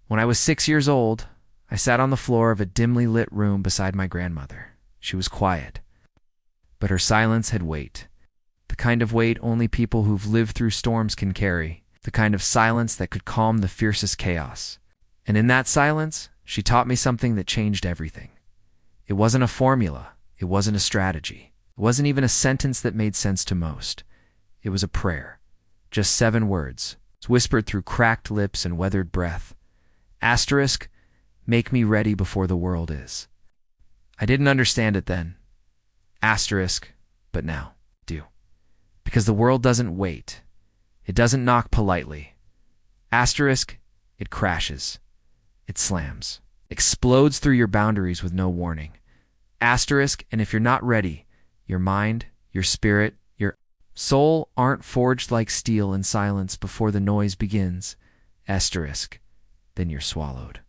When I was 6 years old, I sat on the floor of a dimly lit room beside my grandmother. She was quiet, but her silence had weight. The kind of weight only people who've lived through storms can carry. The kind of silence that could calm the fiercest chaos. And in that silence, she taught me something that changed everything. It wasn't a formula. It wasn't a strategy. It wasn't even a sentence that made sense to most. It was a prayer. Just 7 words, whispered through cracked lips and weathered breath. Asterisk, make me ready before the world is. I didn't understand it then. Asterisk, but now, do. Because the world doesn't wait. It doesn't knock politely. Asterisk, it crashes. It slams. Explodes through your boundaries with no warning. Asterisk, and if you're not ready, your mind, your spirit, your soul aren't forged like steel in silence before the noise begins. Asterisk, then you're swallowed.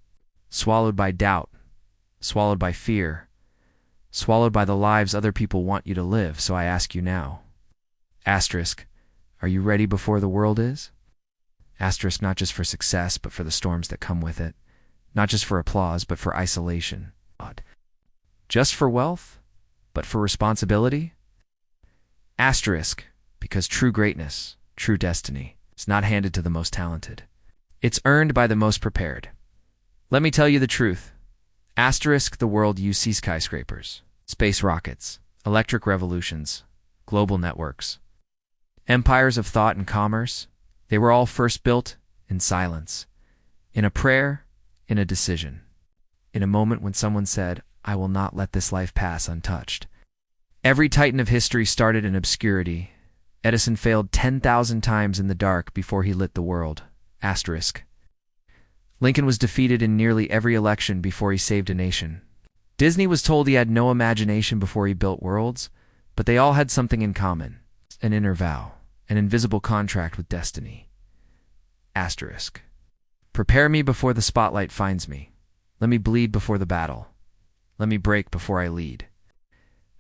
Swallowed by doubt. Swallowed by fear. Swallowed by the lives other people want you to live, so I ask you now. Asterisk, are you ready before the world is? Asterisk, not just for success, but for the storms that come with it. Not just for applause, but for isolation. Just for wealth, but for responsibility? Asterisk, because true greatness, true destiny, is not handed to the most talented. It's earned by the most prepared. Let me tell you the truth. Asterisk, the world you see skyscrapers, space rockets, electric revolutions, global networks. Empires of thought and commerce, they were all first built in silence, in a prayer, in a decision, in a moment when someone said, I will not let this life pass untouched. Every titan of history started in obscurity. Edison failed 10,000 times in the dark before he lit the world. Asterisk. Lincoln was defeated in nearly every election before he saved a nation. Disney was told he had no imagination before he built worlds, but they all had something in common. An inner vow, an invisible contract with destiny. Asterisk. Prepare me before the spotlight finds me. Let me bleed before the battle. Let me break before I lead.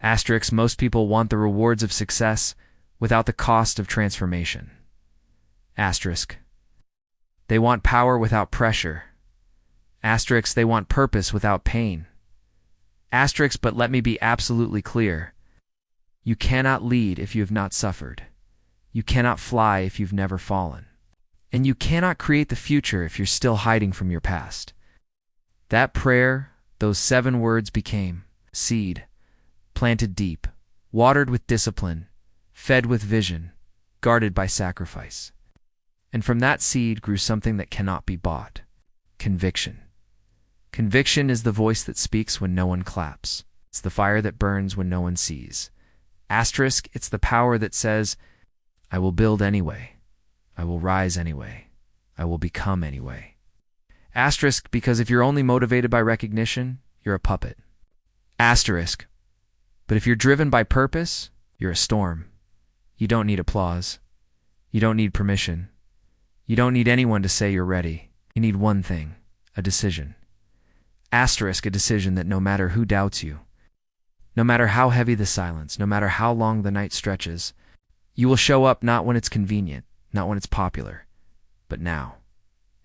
Asterisk, most people want the rewards of success without the cost of transformation. Asterisk. They want power without pressure. Asterisk, they want purpose without pain. Asterisk, but let me be absolutely clear. You cannot lead if you have not suffered. You cannot fly if you've never fallen. And you cannot create the future if you're still hiding from your past. That prayer, those 7 words became seed, planted deep, watered with discipline, fed with vision, guarded by sacrifice. And from that seed grew something that cannot be bought. Conviction. Conviction is the voice that speaks when no one claps. It's the fire that burns when no one sees. Asterisk, it's the power that says, I will build anyway. I will rise anyway. I will become anyway. Asterisk, because if you're only motivated by recognition, you're a puppet. Asterisk, but if you're driven by purpose, you're a storm. You don't need applause. You don't need permission. You don't need anyone to say you're ready. You need one thing, a decision. Asterisk, a decision that no matter who doubts you, no matter how heavy the silence, no matter how long the night stretches, you will show up not when it's convenient, not when it's popular, but now,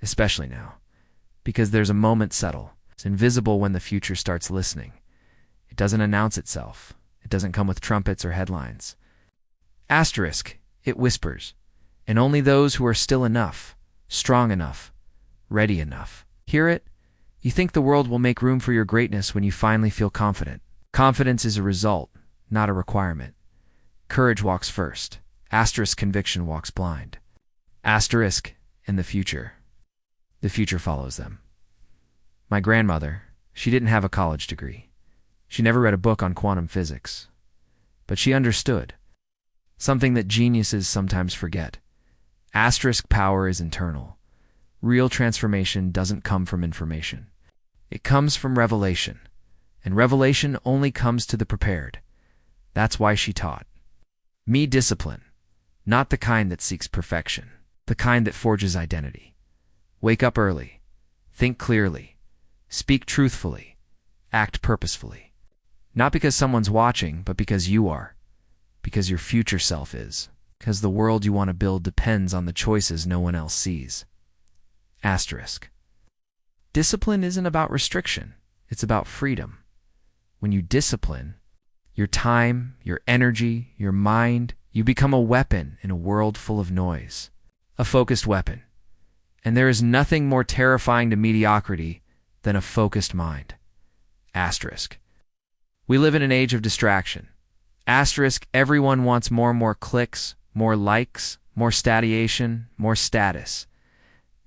especially now, because there's a moment settle. It's invisible when the future starts listening. It doesn't announce itself. It doesn't come with trumpets or headlines. Asterisk, it whispers, and only those who are still enough, strong enough, ready enough, hear it. You think the world will make room for your greatness when you finally feel confident. Confidence is a result, not a requirement. Courage walks first. Asterisk, conviction walks blind. Asterisk, in the future. The future follows them. My grandmother, she didn't have a college degree. She never read a book on quantum physics. But she understood. Something that geniuses sometimes forget. Asterisk, power is internal. Real transformation doesn't come from information. It comes from revelation. And revelation only comes to the prepared. That's why she taught me discipline, not the kind that seeks perfection, the kind that forges identity. Wake up early, think clearly, speak truthfully, act purposefully. Not because someone's watching, but because you are, because your future self is, because the world you want to build depends on the choices no one else sees. Asterisk. Discipline isn't about restriction. It's about freedom. When you discipline your time, your energy, your mind, you become a weapon in a world full of noise. A focused weapon. And there is nothing more terrifying to mediocrity than a focused mind. Asterisk. We live in an age of distraction. Asterisk, everyone wants more and more clicks, more likes, more statiation, more status.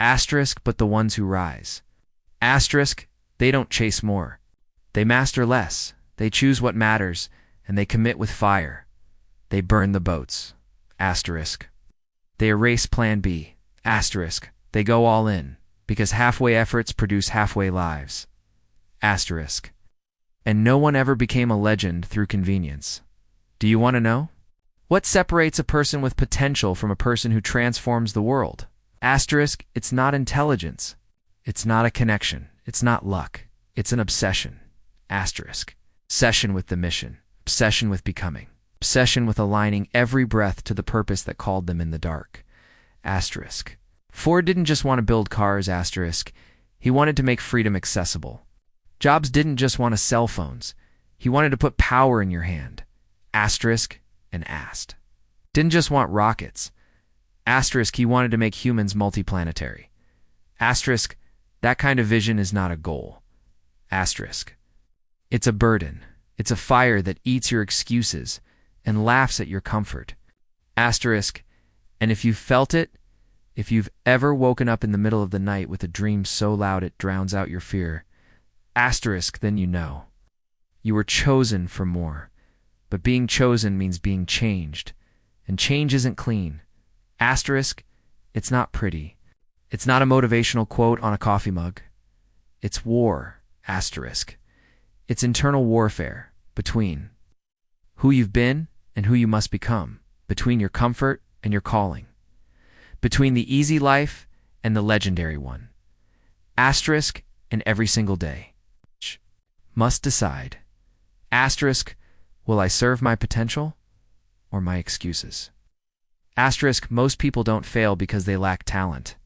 Asterisk, but the ones who rise. Asterisk, they don't chase more. They master less. They choose what matters, and they commit with fire. They burn the boats. Asterisk. They erase plan B. Asterisk. They go all in, because halfway efforts produce halfway lives. Asterisk. And no one ever became a legend through convenience. Do you want to know? What separates a person with potential from a person who transforms the world? Asterisk, it's not intelligence. It's not a connection. It's not luck. It's an obsession. Asterisk. Obsession with the mission. Obsession with becoming. Obsession with aligning every breath to the purpose that called them in the dark. Asterisk. Ford didn't just want to build cars, asterisk. He wanted to make freedom accessible. Jobs didn't just want to sell phones. He wanted to put power in your hand. Asterisk and asked. Didn't just want rockets. Asterisk, he wanted to make humans multiplanetary. Asterisk, that kind of vision is not a goal. Asterisk. It's a burden. It's a fire that eats your excuses and laughs at your comfort. Asterisk, and if you've felt it, if you've ever woken up in the middle of the night with a dream so loud it drowns out your fear, asterisk, then you know. You were chosen for more. But being chosen means being changed. And change isn't clean. Asterisk, it's not pretty. It's not a motivational quote on a coffee mug. It's war, asterisk. It's internal warfare between who you've been and who you must become, between your comfort and your calling, between the easy life and the legendary one. Asterisk, and every single day. Must decide. Asterisk, will I serve my potential or my excuses? Asterisk, most people don't fail because they lack talent.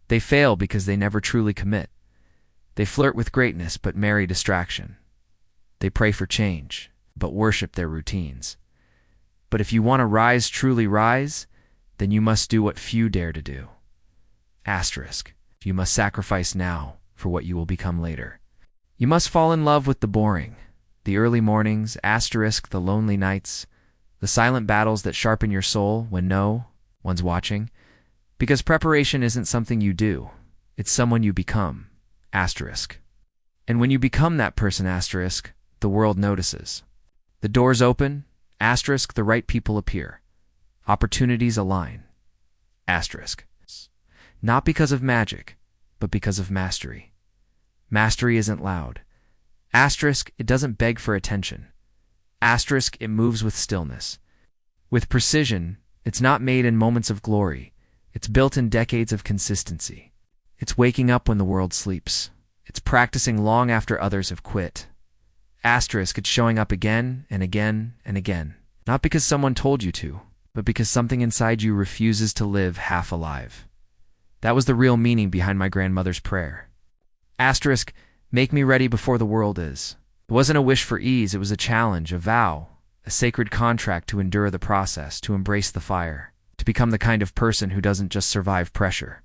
They fail because they never truly commit. They flirt with greatness but marry distraction. They pray for change but worship their routines. But if you want to rise, truly rise, then you must do what few dare to do. Asterisk, you must sacrifice now for what you will become later. You must fall in love with the boring, the early mornings, asterisk, the lonely nights, the silent battles that sharpen your soul when no one's watching. Because preparation isn't something you do, it's someone you become, asterisk. And when you become that person, asterisk, the world notices. The doors open, asterisk, the right people appear. Opportunities align, asterisk. Not because of magic, but because of mastery. Mastery isn't loud. Asterisk, it doesn't beg for attention. Asterisk, it moves with stillness. With precision, it's not made in moments of glory. It's built in decades of consistency. It's waking up when the world sleeps. It's practicing long after others have quit. Asterisk, it's showing up again and again and again. Not because someone told you to, but because something inside you refuses to live half alive. That was the real meaning behind my grandmother's prayer. Asterisk, make me ready before the world is. It wasn't a wish for ease, it was a challenge, a vow, a sacred contract to endure the process, to embrace the fire, to become the kind of person who doesn't just survive pressure.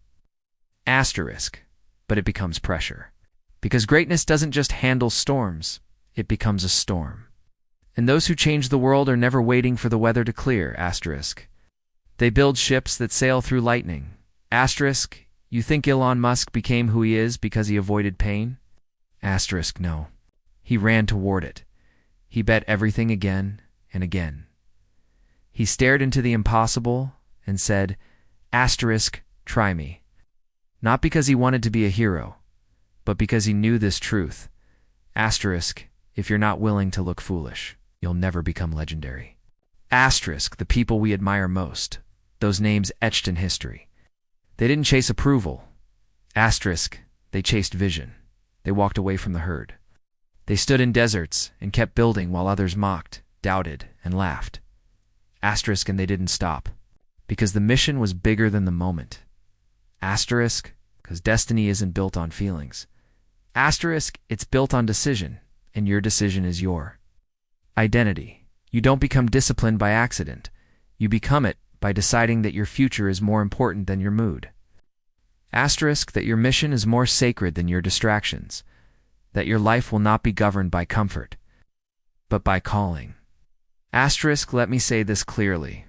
Asterisk, but it becomes pressure. Because greatness doesn't just handle storms, it becomes a storm. And those who change the world are never waiting for the weather to clear, asterisk. They build ships that sail through lightning. Asterisk, you think Elon Musk became who he is because he avoided pain? Asterisk, no. He ran toward it. He bet everything again and again. He stared into the impossible and said, asterisk, try me. Not because he wanted to be a hero, but because he knew this truth. Asterisk, if you're not willing to look foolish, you'll never become legendary. Asterisk, the people we admire most, those names etched in history. They didn't chase approval. Asterisk, they chased vision. They walked away from the herd. They stood in deserts and kept building while others mocked, doubted, and laughed. Asterisk, and they didn't stop, because the mission was bigger than the moment. Asterisk, because destiny isn't built on feelings. Asterisk, it's built on decision, and your decision is your identity. You don't become disciplined by accident. You become it by deciding that your future is more important than your mood. Asterisk, that your mission is more sacred than your distractions, that your life will not be governed by comfort, but by calling. Asterisk, let me say this clearly.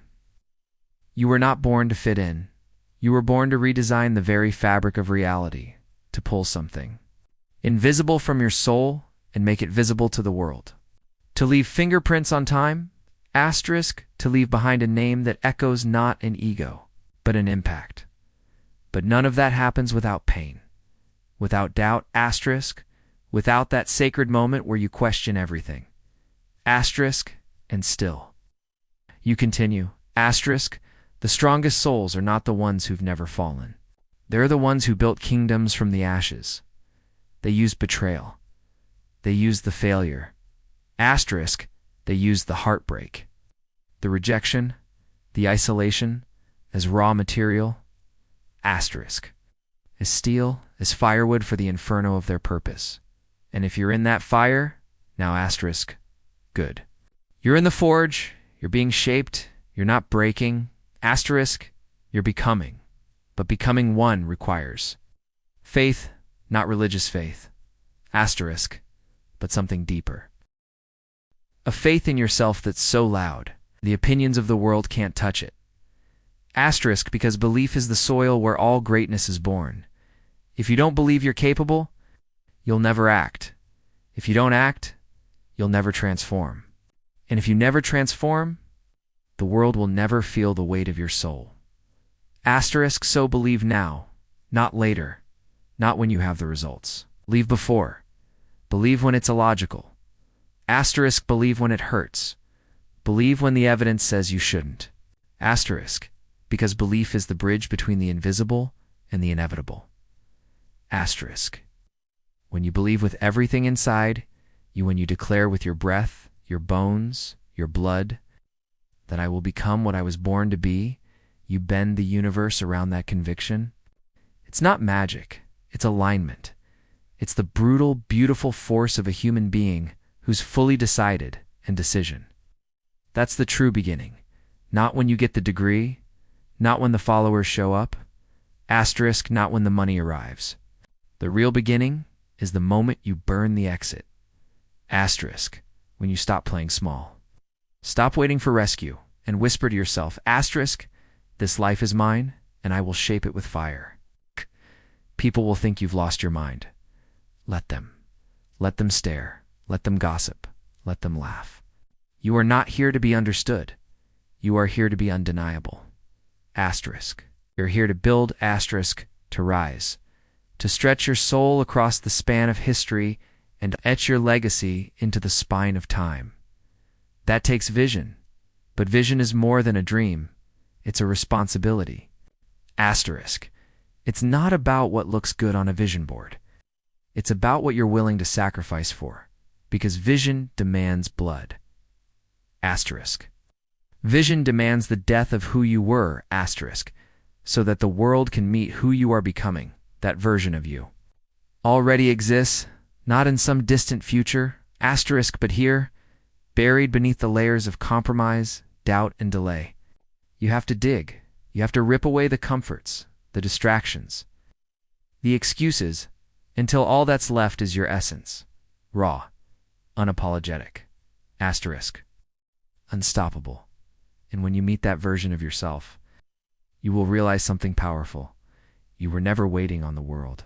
You were not born to fit in. You were born to redesign the very fabric of reality, to pull something invisible from your soul and make it visible to the world. To leave fingerprints on time, asterisk, to leave behind a name that echoes not an ego, but an impact. But none of that happens without pain, without doubt, asterisk, without that sacred moment where you question everything. Asterisk, and still. You continue, asterisk, the strongest souls are not the ones who've never fallen. They're the ones who built kingdoms from the ashes. They used betrayal. They used the failure. Asterisk, they used the heartbreak, the rejection, the isolation as raw material. Asterisk, as steel, as firewood for the inferno of their purpose. And if you're in that fire, now asterisk, good. You're in the forge, you're being shaped, you're not breaking. Asterisk, you're becoming. But becoming one requires faith, not religious faith. Asterisk, but something deeper. A faith in yourself that's so loud, the opinions of the world can't touch it. Asterisk, because belief is the soil where all greatness is born. If you don't believe you're capable, you'll never act. If you don't act, you'll never transform. And if you never transform, the world will never feel the weight of your soul. Asterisk, so believe now, not later, not when you have the results. Believe before. Believe when it's illogical. Asterisk, believe when it hurts. Believe when the evidence says you shouldn't. Asterisk, because belief is the bridge between the invisible and the inevitable. Asterisk, when you believe with everything inside, when you declare with your breath, your bones, your blood, that I will become what I was born to be, you bend the universe around that conviction. It's not magic, it's alignment. It's the brutal, beautiful force of a human being who's fully decided and decision. That's the true beginning. Not when you get the degree, not when the followers show up, asterisk, not when the money arrives. The real beginning is the moment you burn the exit. Asterisk, when you stop playing small. Stop waiting for rescue and whisper to yourself, asterisk, this life is mine and I will shape it with fire. People will think you've lost your mind. Let them. Let them stare. Let them gossip. Let them laugh. You are not here to be understood. You are here to be undeniable. Asterisk. You're here to build, asterisk, to rise, to stretch your soul across the span of history and etch your legacy into the spine of time. That takes vision, but vision is more than a dream. It's a responsibility. Asterisk. It's not about what looks good on a vision board. It's about what you're willing to sacrifice for, because vision demands blood. Asterisk. Vision demands the death of who you were, asterisk, so that the world can meet who you are becoming, that version of you. Already exists, not in some distant future, asterisk, but here, buried beneath the layers of compromise, doubt, and delay. You have to dig. You have to rip away the comforts, the distractions, the excuses, until all that's left is your essence. Raw, unapologetic, asterisk, unstoppable. And when you meet that version of yourself, you will realize something powerful. You were never waiting on the world.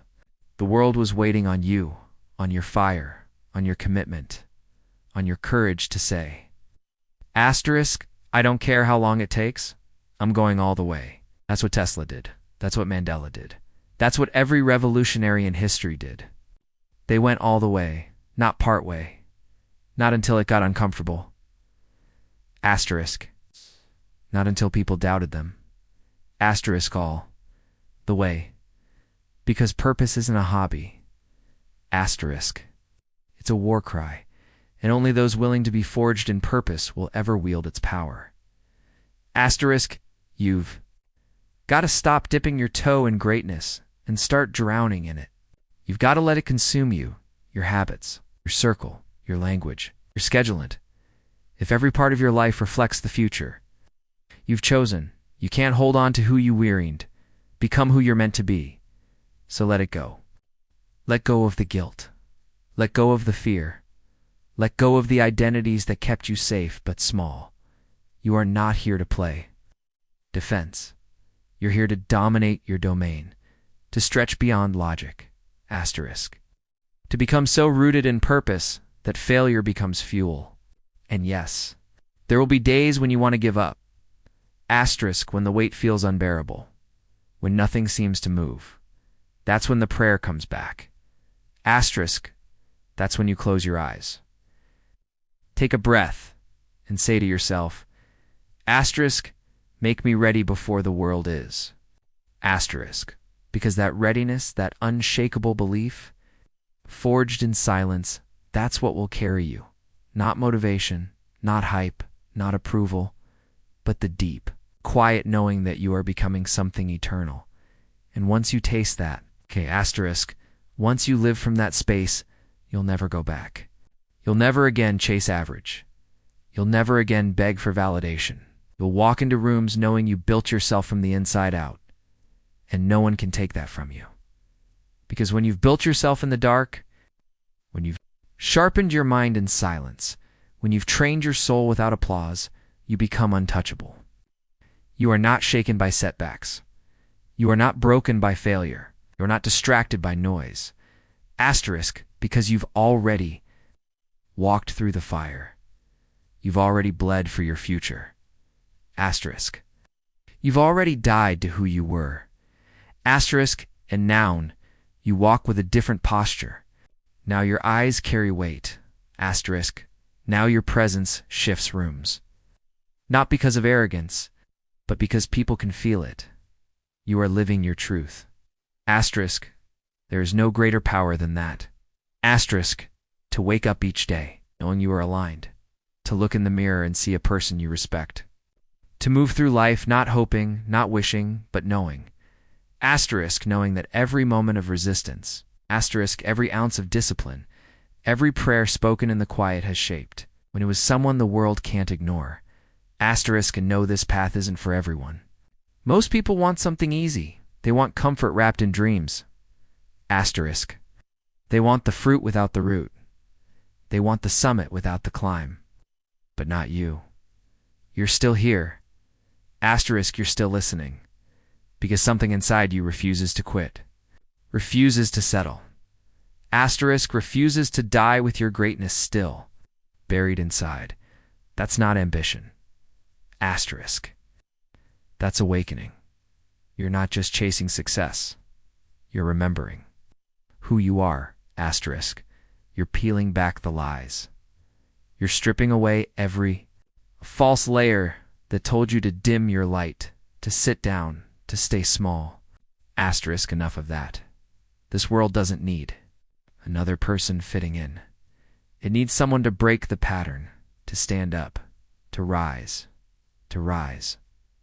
The world was waiting on you, on your fire, on your commitment, on your courage to say, asterisk, I don't care how long it takes, I'm going all the way. That's what Tesla did. That's what Mandela did. That's what every revolutionary in history did. They went all the way, not part way, not until it got uncomfortable. Asterisk, not until people doubted them. Asterisk all the way, because purpose isn't a hobby. Asterisk, it's a war cry, and only those willing to be forged in purpose will ever wield its power. Asterisk, you've got to stop dipping your toe in greatness and start drowning in it. You've got to let it consume you, your habits, your circle, your language, your scheduling. If every part of your life reflects the future you've chosen, you can't hold on to who you wearied. Become who you're meant to be. So let it go. Let go of the guilt. Let go of the fear. Let go of the identities that kept you safe but small. You are not here to play defense. You're here to dominate your domain, to stretch beyond logic, asterisk, to become so rooted in purpose that failure becomes fuel. And yes, there will be days when you want to give up, asterisk, when the weight feels unbearable, when nothing seems to move. That's when the prayer comes back. Asterisk, that's when you close your eyes. Take a breath and say to yourself, asterisk, make me ready before the world is. Asterisk, because that readiness, that unshakable belief, forged in silence, that's what will carry you. Not motivation, not hype, not approval, but the deep, quiet knowing that you are becoming something eternal. And once you taste that, asterisk, once you live from that space, you'll never go back. You'll never again chase average. You'll never again beg for validation. You'll walk into rooms knowing you built yourself from the inside out, and no one can take that from you. Because when you've built yourself in the dark, when you've sharpened your mind in silence, when you've trained your soul without applause, you become untouchable. You are not shaken by setbacks. You are not broken by failure. You are not distracted by noise. Asterisk, because you've already walked through the fire. You've already bled for your future. Asterisk. You've already died to who you were. Asterisk and noun, you walk with a different posture. Now your eyes carry weight. Asterisk. Now your presence shifts rooms. Not because of arrogance, but because people can feel it. You are living your truth. Asterisk. There is no greater power than that. Asterisk. To wake up each day, knowing you are aligned. To look in the mirror and see a person you respect. To move through life not hoping, not wishing, but knowing. Asterisk, knowing that every moment of resistance, asterisk, every ounce of discipline, every prayer spoken in the quiet has shaped, when it was someone the world can't ignore. Asterisk, and know this path isn't for everyone. Most people want something easy. They want comfort wrapped in dreams. Asterisk. They want the fruit without the root. They want the summit without the climb. But not you. You're still here. Asterisk, you're still listening. Because something inside you refuses to quit. Refuses to settle. Asterisk, refuses to die with your greatness still buried inside. That's not ambition. Asterisk. That's awakening. You're not just chasing success. You're remembering who you are. Asterisk. You're peeling back the lies. You're stripping away every false layer that told you to dim your light, to sit down, to stay small. Asterisk, enough of that. This world doesn't need another person fitting in. It needs someone to break the pattern, to stand up, to rise,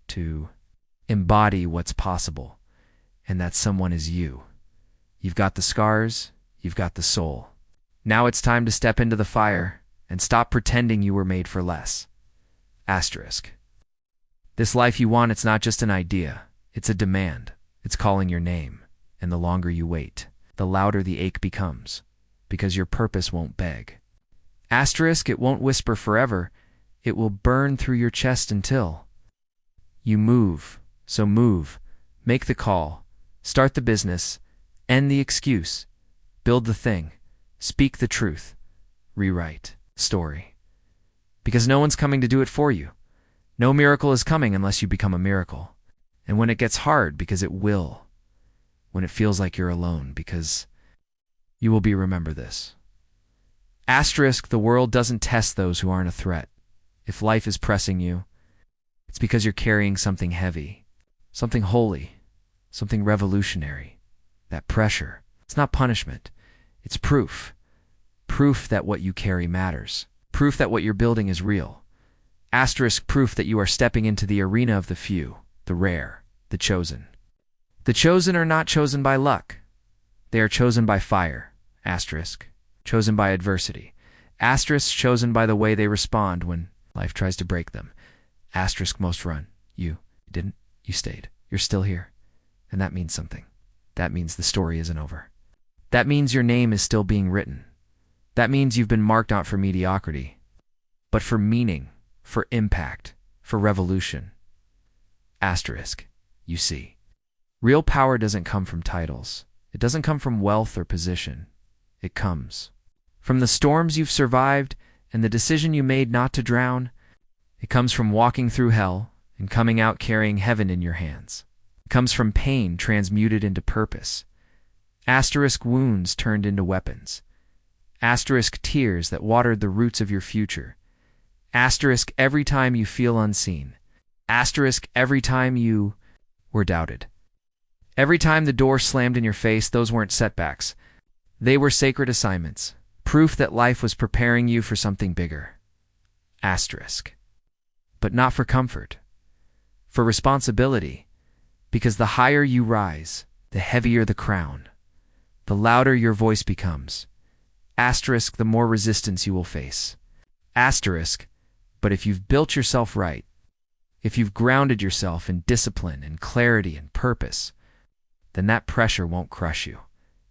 to embody what's possible. And that someone is you. You've got the scars, you've got the soul. Now it's time to step into the fire and stop pretending you were made for less. Asterisk. This life you want, it's not just an idea. It's a demand. It's calling your name. And the longer you wait, the louder the ache becomes. Because your purpose won't beg. Asterisk, it won't whisper forever. It will burn through your chest until you move. So move. Make the call. Start the business. End the excuse. Build the thing. Speak the truth. Rewrite story. Because no one's coming to do it for you. No miracle is coming unless you become a miracle. And when it gets hard, because it will. When it feels like you're alone, because you will be, remember this. Asterisk, the world doesn't test those who aren't a threat. If life is pressing you, it's because you're carrying something heavy, something holy, something revolutionary. That pressure, it's not punishment. It's proof. Proof that what you carry matters. Proof that what you're building is real. Asterisk, proof that you are stepping into the arena of the few, the rare, the chosen. The chosen are not chosen by luck. They are chosen by fire, asterisk, chosen by adversity, asterisk, chosen by the way they respond when life tries to break them, asterisk, most run. You didn't, you stayed, you're still here. And that means something. That means the story isn't over. That means your name is still being written. That means you've been marked not for mediocrity, but for meaning, for impact, for revolution. Asterisk, you see. Real power doesn't come from titles. It doesn't come from wealth or position. It comes from the storms you've survived and the decision you made not to drown. It comes from walking through hell and coming out carrying heaven in your hands. It comes from pain transmuted into purpose. Asterisk, wounds turned into weapons. Asterisk, tears that watered the roots of your future. Asterisk, every time you feel unseen. Asterisk, every time you were doubted. Every time the door slammed in your face, those weren't setbacks. They were sacred assignments, proof that life was preparing you for something bigger. Asterisk. But not for comfort. For responsibility. Because the higher you rise, the heavier the crown. The louder your voice becomes. Asterisk, the more resistance you will face. Asterisk, but if you've built yourself right, if you've grounded yourself in discipline and clarity and purpose, then that pressure won't crush you.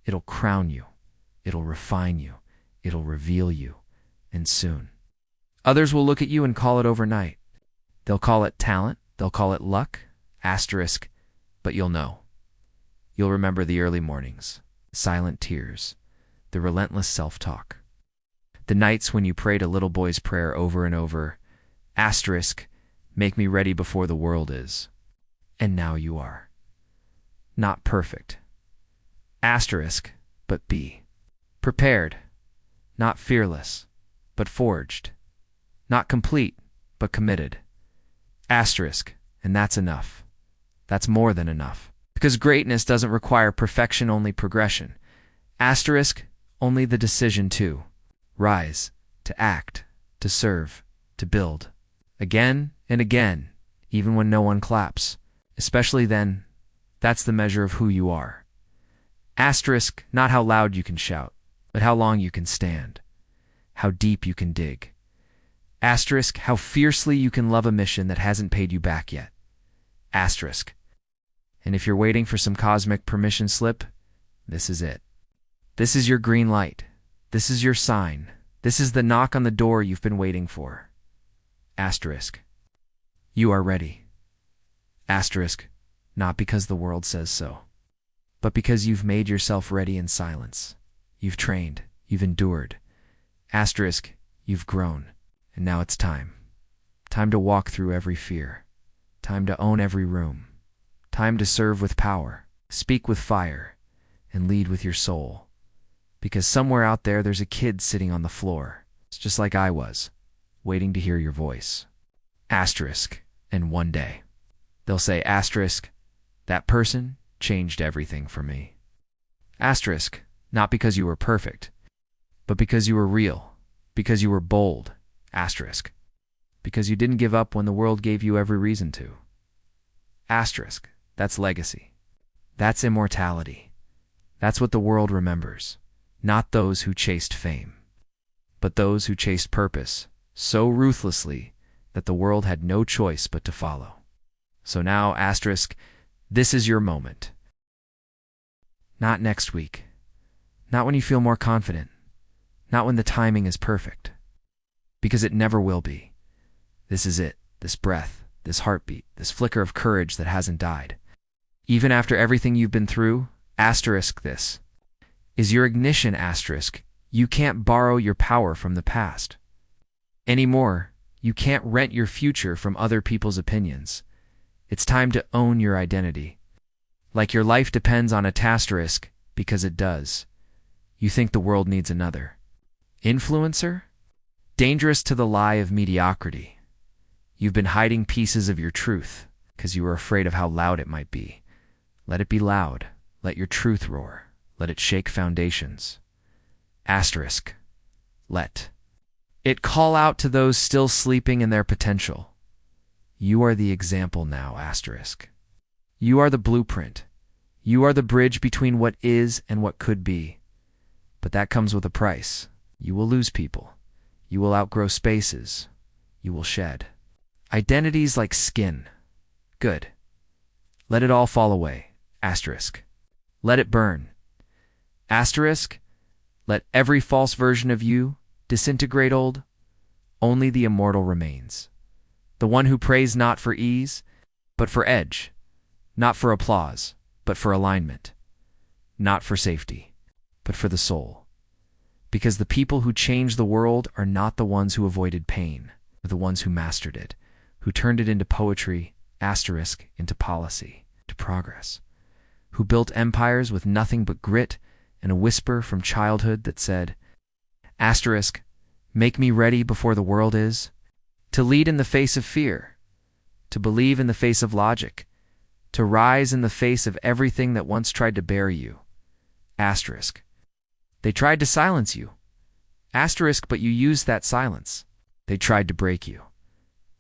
It'll crown you. It'll refine you. It'll reveal you. And soon, others will look at you and call it overnight. They'll call it talent. They'll call it luck. Asterisk, but you'll know. You'll remember the early mornings, silent tears, the relentless self-talk. The nights when you prayed a little boy's prayer over and over. Asterisk, make me ready before the world is. And now you are. Not perfect. Asterisk, but be. Prepared. Not fearless, but forged. Not complete, but committed. Asterisk, and that's enough. That's more than enough. Because greatness doesn't require perfection, only progression. Asterisk, only the decision to rise, to act, to serve, to build. Again and again, even when no one claps. Especially then, that's the measure of who you are. Asterisk, not how loud you can shout, but how long you can stand. How deep you can dig. Asterisk, how fiercely you can love a mission that hasn't paid you back yet. Asterisk. And if you're waiting for some cosmic permission slip, this is it. This is your green light. This is your sign. This is the knock on the door you've been waiting for. Asterisk. You are ready. Asterisk. Not because the world says so, but because you've made yourself ready in silence. You've trained. You've endured. Asterisk. You've grown. And now it's time. Time to walk through every fear. Time to own every room. Time to serve with power, speak with fire, and lead with your soul. Because somewhere out there, there's a kid sitting on the floor. It's just like I was, waiting to hear your voice. Asterisk, and one day, they'll say asterisk, that person changed everything for me. Asterisk, not because you were perfect, but because you were real, because you were bold. Asterisk, because you didn't give up when the world gave you every reason to. Asterisk, that's legacy. That's immortality. That's what the world remembers. Not those who chased fame, but those who chased purpose so ruthlessly that the world had no choice but to follow. So now, asterisk, this is your moment. Not next week. Not when you feel more confident. Not when the timing is perfect. Because it never will be. This is it, this breath, this heartbeat, this flicker of courage that hasn't died. Even after everything you've been through, asterisk, this is your ignition, asterisk. You can't borrow your power from the past. Anymore, you can't rent your future from other people's opinions. It's time to own your identity. Like your life depends on a asterisk, because it does. You think the world needs another influencer? Dangerous to the lie of mediocrity. You've been hiding pieces of your truth because you were afraid of how loud it might be. Let it be loud. Let your truth roar. Let it shake foundations. Asterisk. Let it call out to those still sleeping in their potential. You are the example now, asterisk. You are the blueprint. You are the bridge between what is and what could be. But that comes with a price. You will lose people. You will outgrow spaces. You will shed. Identities like skin. Good. Let it all fall away. Asterisk. Let it burn. Asterisk. Let every false version of you disintegrate old. Only the immortal remains. The one who prays not for ease, but for edge. Not for applause, but for alignment. Not for safety, but for the soul. Because the people who change the world are not the ones who avoided pain, but the ones who mastered it, who turned it into poetry, asterisk, into policy, to progress, who built empires with nothing but grit and a whisper from childhood that said, asterisk, make me ready before the world is, to lead in the face of fear, to believe in the face of logic, to rise in the face of everything that once tried to bury you. Asterisk. They tried to silence you. Asterisk, but you used that silence. They tried to break you,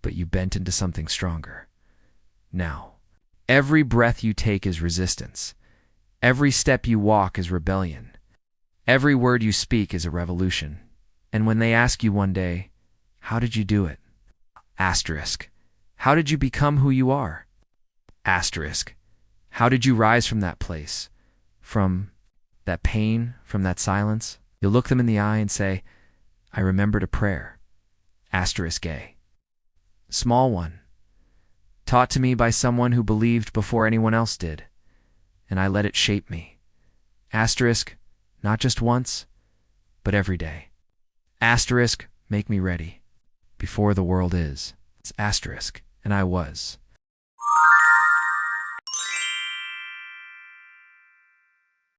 but you bent into something stronger. Now, every breath you take is resistance. Every step you walk is rebellion. Every word you speak is a revolution. And when they ask you one day, how did you do it? Asterisk. How did you become who you are? Asterisk. How did you rise from that place? From that pain, from that silence? You'll look them in the eye and say, I remembered a prayer. Asterisk A. Small one. Taught to me by someone who believed before anyone else did. And I let it shape me. Asterisk. Not just once, but every day. Asterisk. Make me ready. Before the world is. It's asterisk. And I was.